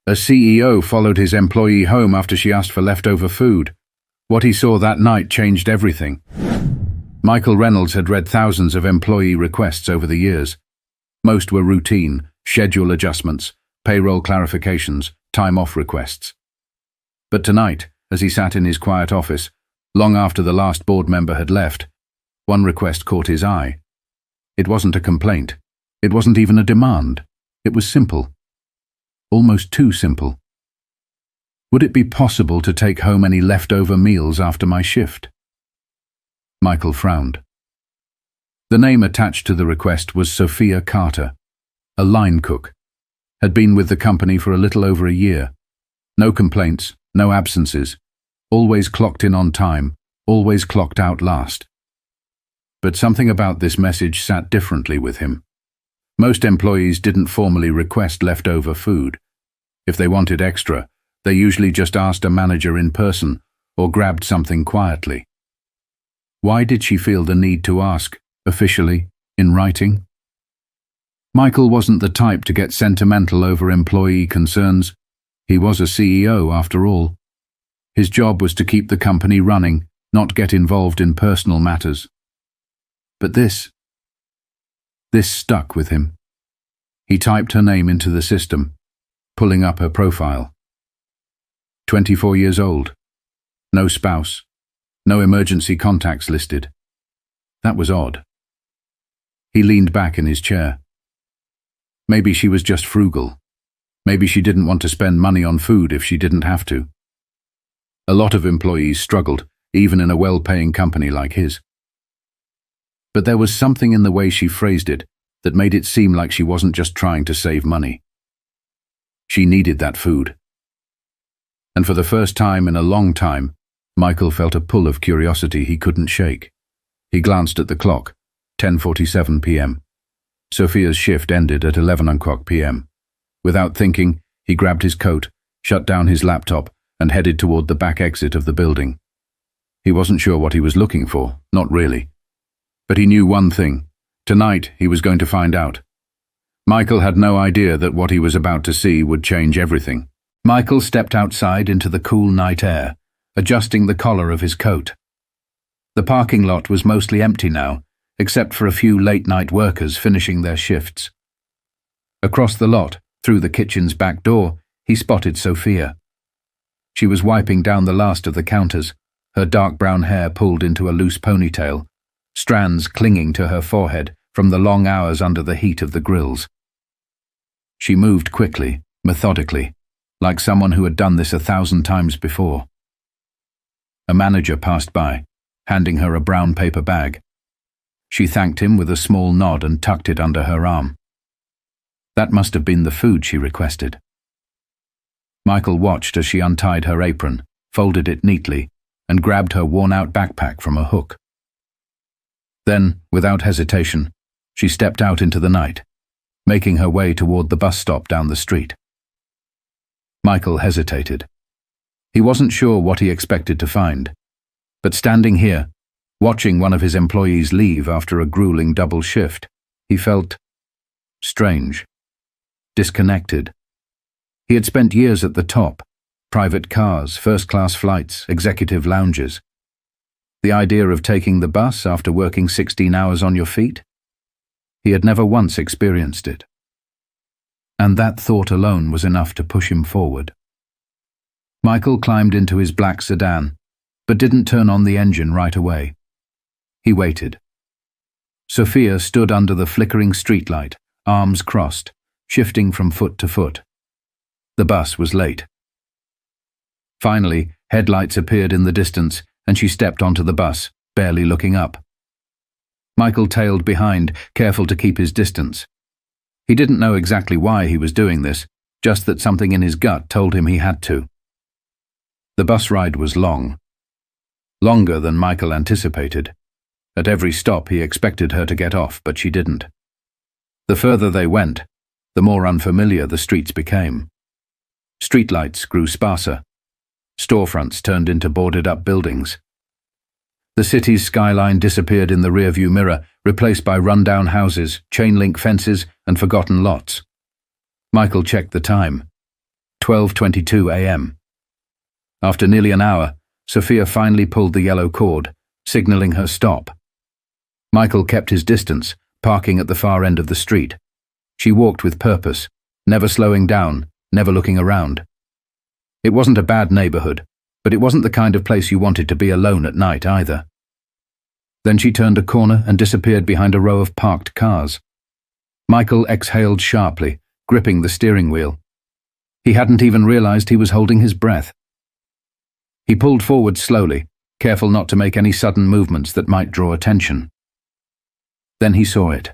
A CEO followed his employee home after she asked for leftover food. What he saw that night changed everything. Michael Reynolds had read thousands of employee requests over the years. Most were routine, schedule adjustments, payroll clarifications, time-off requests. But tonight, as he sat in his quiet office, long after the last board member had left, one request caught his eye. It wasn't a complaint. It wasn't even a demand. It was simple. Almost too simple. Would it be possible to take home any leftover meals after my shift? Michael frowned. The name attached to the request was Sofia Carter, a line cook. Had been with the company for a little over a year. No complaints, no absences. Always clocked in on time, always clocked out last. But something about this message sat differently with him. Most employees didn't formally request leftover food. If they wanted extra, they usually just asked a manager in person or grabbed something quietly. Why did she feel the need to ask, officially, in writing? Michael wasn't the type to get sentimental over employee concerns. He was a CEO, after all. His job was to keep the company running, not get involved in personal matters. But this stuck with him. He typed her name into the system, pulling up her profile. 24 years old. No spouse. No emergency contacts listed. That was odd. He leaned back in his chair. Maybe she was just frugal. Maybe she didn't want to spend money on food if she didn't have to. A lot of employees struggled, even in a well-paying company like his. But there was something in the way she phrased it that made it seem like she wasn't just trying to save money. She needed that food. And for the first time in a long time, Michael felt a pull of curiosity he couldn't shake. He glanced at the clock, 10:47 p.m. Sofia's shift ended at 11 p.m. Without thinking, he grabbed his coat, shut down his laptop, and headed toward the back exit of the building. He wasn't sure what he was looking for, not really. But he knew one thing. Tonight, he was going to find out. Michael had no idea that what he was about to see would change everything. Michael stepped outside into the cool night air, adjusting the collar of his coat. The parking lot was mostly empty now, except for a few late-night workers finishing their shifts. Across the lot, through the kitchen's back door, he spotted Sofia. She was wiping down the last of the counters, her dark brown hair pulled into a loose ponytail, strands clinging to her forehead from the long hours under the heat of the grills. She moved quickly, methodically, like someone who had done this 1,000 times before. A manager passed by, handing her a brown paper bag. She thanked him with a small nod and tucked it under her arm. That must have been the food she requested. Michael watched as she untied her apron, folded it neatly, and grabbed her worn-out backpack from a hook. Then, without hesitation, she stepped out into the night, making her way toward the bus stop down the street. Michael hesitated. He wasn't sure what he expected to find, but standing here, watching one of his employees leave after a grueling double shift, he felt strange, disconnected. He had spent years at the top, private cars, first-class flights, executive lounges. The idea of taking the bus after working 16 hours on your feet? He had never once experienced it. And that thought alone was enough to push him forward. Michael climbed into his black sedan, but didn't turn on the engine right away. He waited. Sofia stood under the flickering streetlight, arms crossed, shifting from foot to foot. The bus was late. Finally, headlights appeared in the distance, and she stepped onto the bus, barely looking up. Michael tailed behind, careful to keep his distance. He didn't know exactly why he was doing this, just that something in his gut told him he had to. The bus ride was long. Longer than Michael anticipated. At every stop he expected her to get off, but she didn't. The further they went, the more unfamiliar the streets became. Streetlights grew sparser. Storefronts turned into boarded-up buildings. The city's skyline disappeared in the rearview mirror, replaced by run-down houses, chain-link fences, and forgotten lots. Michael checked the time. 12:22 a.m. After nearly an hour, Sofia finally pulled the yellow cord, signaling her stop. Michael kept his distance, parking at the far end of the street. She walked with purpose, never slowing down, never looking around. It wasn't a bad neighborhood, but it wasn't the kind of place you wanted to be alone at night either. Then she turned a corner and disappeared behind a row of parked cars. Michael exhaled sharply, gripping the steering wheel. He hadn't even realized he was holding his breath. He pulled forward slowly, careful not to make any sudden movements that might draw attention. Then he saw it.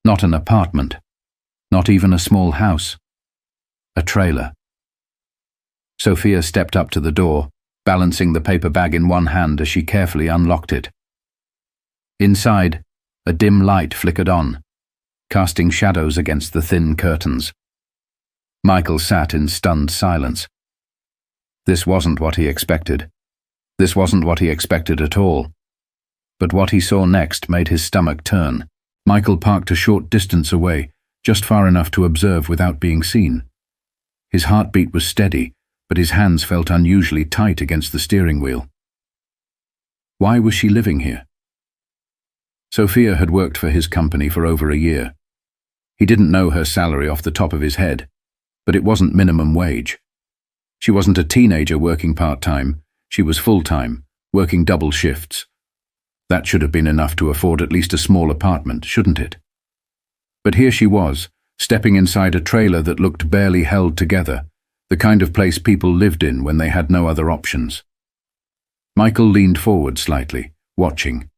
Not an apartment, not even a small house. A trailer. Sofia stepped up to the door, balancing the paper bag in one hand as she carefully unlocked it. Inside, a dim light flickered on, casting shadows against the thin curtains. Michael sat in stunned silence. This wasn't what he expected. This wasn't what he expected at all. But what he saw next made his stomach turn. Michael parked a short distance away, just far enough to observe without being seen. His heartbeat was steady, but his hands felt unusually tight against the steering wheel. Why was she living here? Sofia had worked for his company for over a year. He didn't know her salary off the top of his head, but it wasn't minimum wage. She wasn't a teenager working part-time, she was full-time, working double shifts. That should have been enough to afford at least a small apartment, shouldn't it? But here she was, stepping inside a trailer that looked barely held together, the kind of place people lived in when they had no other options. Michael leaned forward slightly, watching.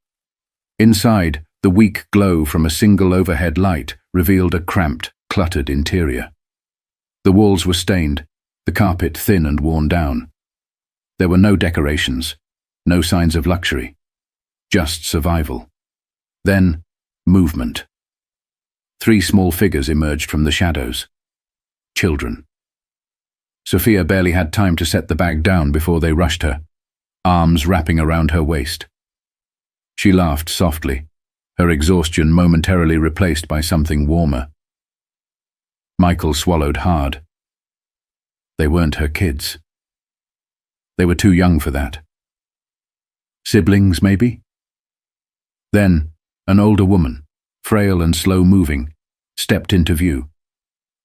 Inside, the weak glow from a single overhead light revealed a cramped, cluttered interior. The walls were stained, the carpet thin and worn down. There were no decorations, no signs of luxury, just survival. Then, movement. 3 small figures emerged from the shadows. Children. Sofia barely had time to set the bag down before they rushed her, arms wrapping around her waist. She laughed softly, her exhaustion momentarily replaced by something warmer. Michael swallowed hard. They weren't her kids. They were too young for that. Siblings, maybe? Then, an older woman, frail and slow-moving, stepped into view.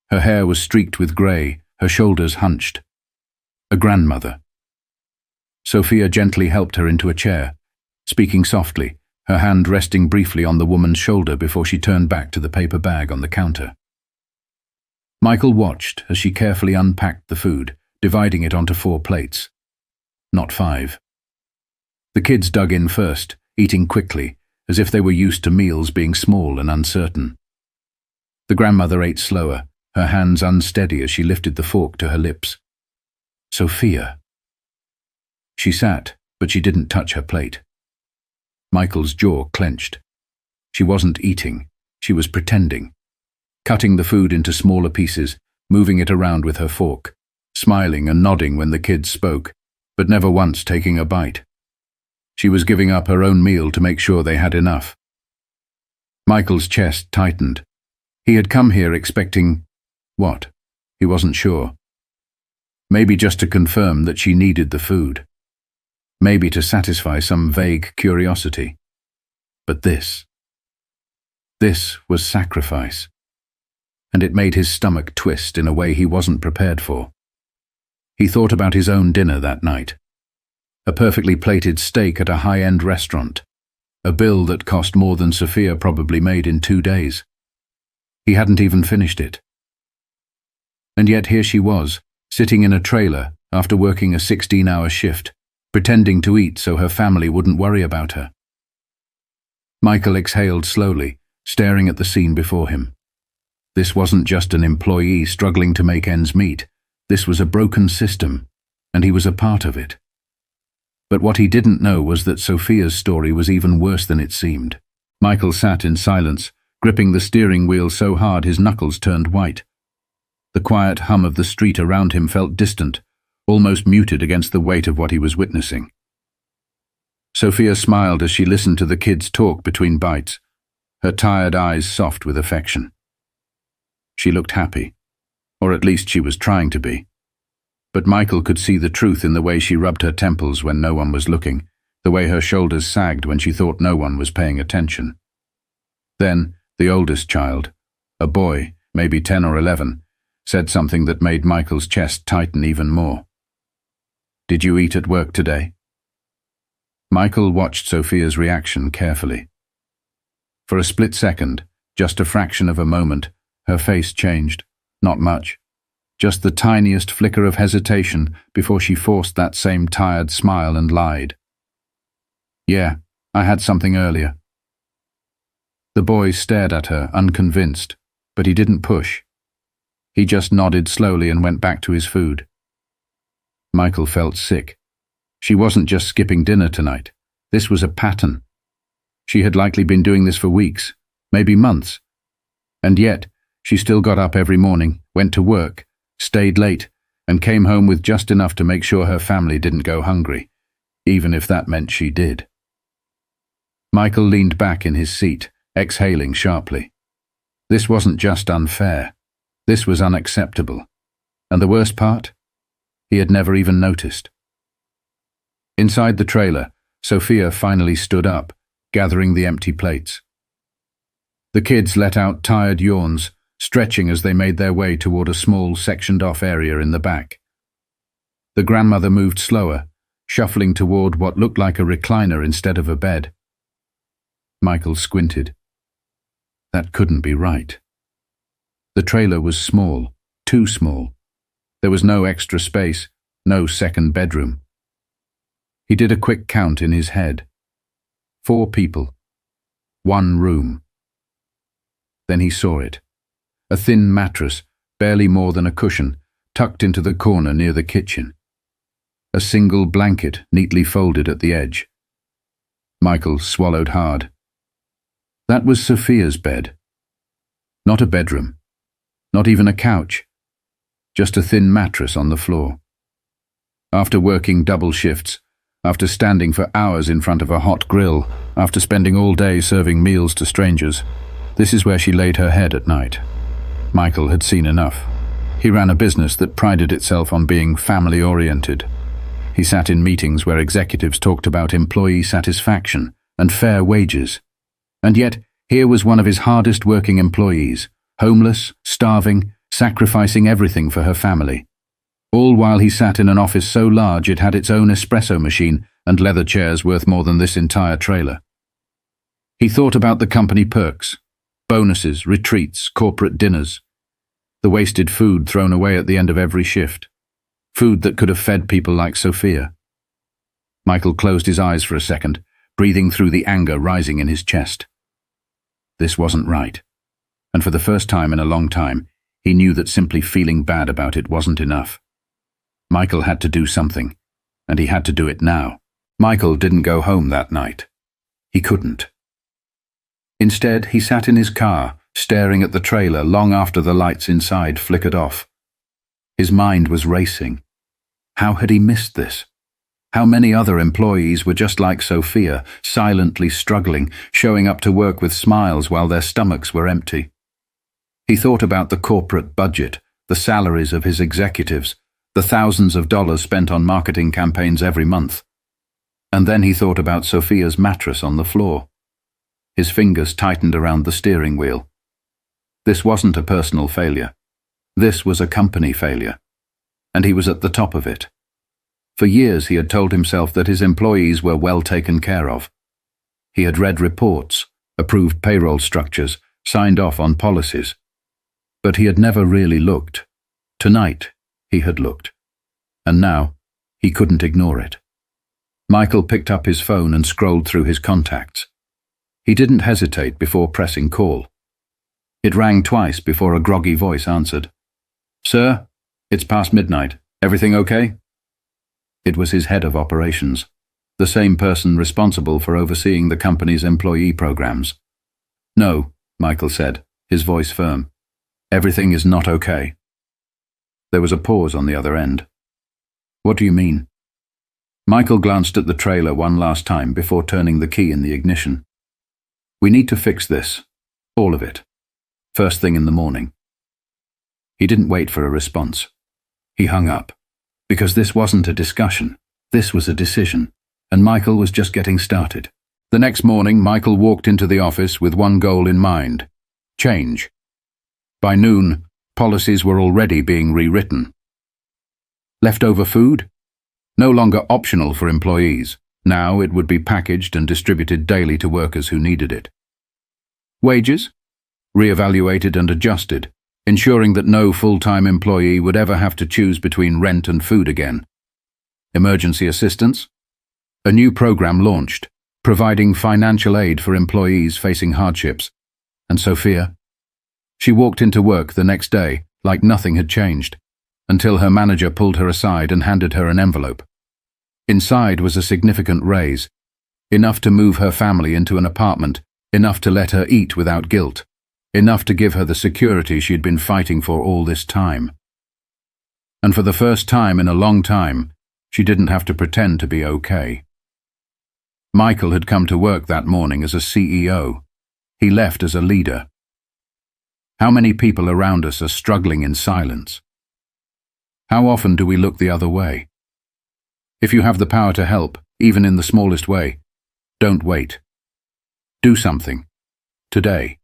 Her hair was streaked with grey, her shoulders hunched. A grandmother. Sofia gently helped her into a chair, speaking softly, her hand resting briefly on the woman's shoulder before she turned back to the paper bag on the counter. Michael watched as she carefully unpacked the food, dividing it onto 4 plates. Not 5. The kids dug in first, eating quickly, as if they were used to meals being small and uncertain. The grandmother ate slower, her hands unsteady as she lifted the fork to her lips. Sofia. She sat, but she didn't touch her plate. Michael's jaw clenched. She wasn't eating, she was pretending, cutting the food into smaller pieces, moving it around with her fork, smiling and nodding when the kids spoke, but never once taking a bite. She was giving up her own meal to make sure they had enough. Michael's chest tightened. He had come here expecting what? He wasn't sure. Maybe just to confirm that she needed the food. Maybe to satisfy some vague curiosity. But this was sacrifice. And it made his stomach twist in a way he wasn't prepared for. He thought about his own dinner that night. A perfectly plated steak at a high-end restaurant. A bill that cost more than Sofia probably made in 2 days. He hadn't even finished it. And yet here she was, sitting in a trailer after working a 16-hour shift, pretending to eat so her family wouldn't worry about her. Michael exhaled slowly, staring at the scene before him. This wasn't just an employee struggling to make ends meet. This was a broken system, and he was a part of it. But what he didn't know was that Sofia's story was even worse than it seemed. Michael sat in silence, gripping the steering wheel so hard his knuckles turned white. The quiet hum of the street around him felt distant, almost muted against the weight of what he was witnessing. Sofia smiled as she listened to the kids talk between bites, her tired eyes soft with affection. She looked happy, Or at least she was trying to be. But Michael could see the truth in the way she rubbed her temples when no one was looking, the way her shoulders sagged when she thought no one was paying attention. Then, the oldest child, a boy, maybe 10 or 11, said something that made Michael's chest tighten even more. "Did you eat at work today?" Michael watched Sofia's reaction carefully. For a split second, just a fraction of a moment, her face changed. Not much. Just the tiniest flicker of hesitation before she forced that same tired smile and lied. "Yeah, I had something earlier." The boy stared at her, unconvinced, but he didn't push. He just nodded slowly and went back to his food. Michael felt sick. She wasn't just skipping dinner tonight. This was a pattern. She had likely been doing this for weeks, maybe months. And yet, she still got up every morning, went to work, stayed late, and came home with just enough to make sure her family didn't go hungry, even if that meant she did. Michael leaned back in his seat, exhaling sharply. This wasn't just unfair. This was unacceptable. And the worst part? He had never even noticed. Inside the trailer, Sofia finally stood up, gathering the empty plates. The kids let out tired yawns, stretching as they made their way toward a small, sectioned-off area in the back. The grandmother moved slower, shuffling toward what looked like a recliner instead of a bed. Michael squinted. That couldn't be right. The trailer was small, too small. There was no extra space, no second bedroom. He did a quick count in his head. 4 people. 1 room. Then he saw it. A thin mattress, barely more than a cushion, tucked into the corner near the kitchen. A single blanket neatly folded at the edge. Michael swallowed hard. That was Sofia's bed. Not a bedroom. Not even a couch. Just a thin mattress on the floor. After working double shifts, after standing for hours in front of a hot grill, after spending all day serving meals to strangers, this is where she laid her head at night. Michael had seen enough. He ran a business that prided itself on being family-oriented. He sat in meetings where executives talked about employee satisfaction and fair wages. And yet, here was one of his hardest-working employees, homeless, starving, sacrificing everything for her family. All while he sat in an office so large it had its own espresso machine and leather chairs worth more than this entire trailer. He thought about the company perks, bonuses, retreats, corporate dinners, the wasted food thrown away at the end of every shift, food that could have fed people like Sofia. Michael closed his eyes for a second, breathing through the anger rising in his chest. This wasn't right, and for the first time in a long time, he knew that simply feeling bad about it wasn't enough. Michael had to do something, and he had to do it now. Michael didn't go home that night. He couldn't. Instead, he sat in his car, staring at the trailer long after the lights inside flickered off. His mind was racing. How had he missed this? How many other employees were just like Sofia, silently struggling, showing up to work with smiles while their stomachs were empty? He thought about the corporate budget, the salaries of his executives, the thousands of dollars spent on marketing campaigns every month. And then he thought about Sofia's mattress on the floor. His fingers tightened around the steering wheel. This wasn't a personal failure. This was a company failure. And he was at the top of it. For years he had told himself that his employees were well taken care of. He had read reports, approved payroll structures, signed off on policies. But he had never really looked. Tonight, he had looked. And now, he couldn't ignore it. Michael picked up his phone and scrolled through his contacts. He didn't hesitate before pressing call. It rang twice before a groggy voice answered. "Sir, it's past midnight. Everything okay?" It was his head of operations, the same person responsible for overseeing the company's employee programs. "No," Michael said, his voice firm. "Everything is not okay." There was a pause on the other end. "What do you mean?" Michael glanced at the trailer one last time before turning the key in the ignition. "We need to fix this. All of it. First thing in the morning." He didn't wait for a response. He hung up. Because this wasn't a discussion. This was a decision. And Michael was just getting started. The next morning, Michael walked into the office with one goal in mind: change. By noon, policies were already being rewritten. Leftover food? No longer optional for employees. Now it would be packaged and distributed daily to workers who needed it. Wages? Re-evaluated and adjusted, ensuring that no full-time employee would ever have to choose between rent and food again. Emergency assistance? A new program launched, providing financial aid for employees facing hardships. And Sofia? She walked into work the next day like nothing had changed, until her manager pulled her aside and handed her an envelope. Inside was a significant raise, enough to move her family into an apartment, enough to let her eat without guilt, enough to give her the security she'd been fighting for all this time. And for the first time in a long time, she didn't have to pretend to be okay. Michael had come to work that morning as a CEO. He left as a leader. How many people around us are struggling in silence? How often do we look the other way? If you have the power to help, even in the smallest way, don't wait. Do something. Today.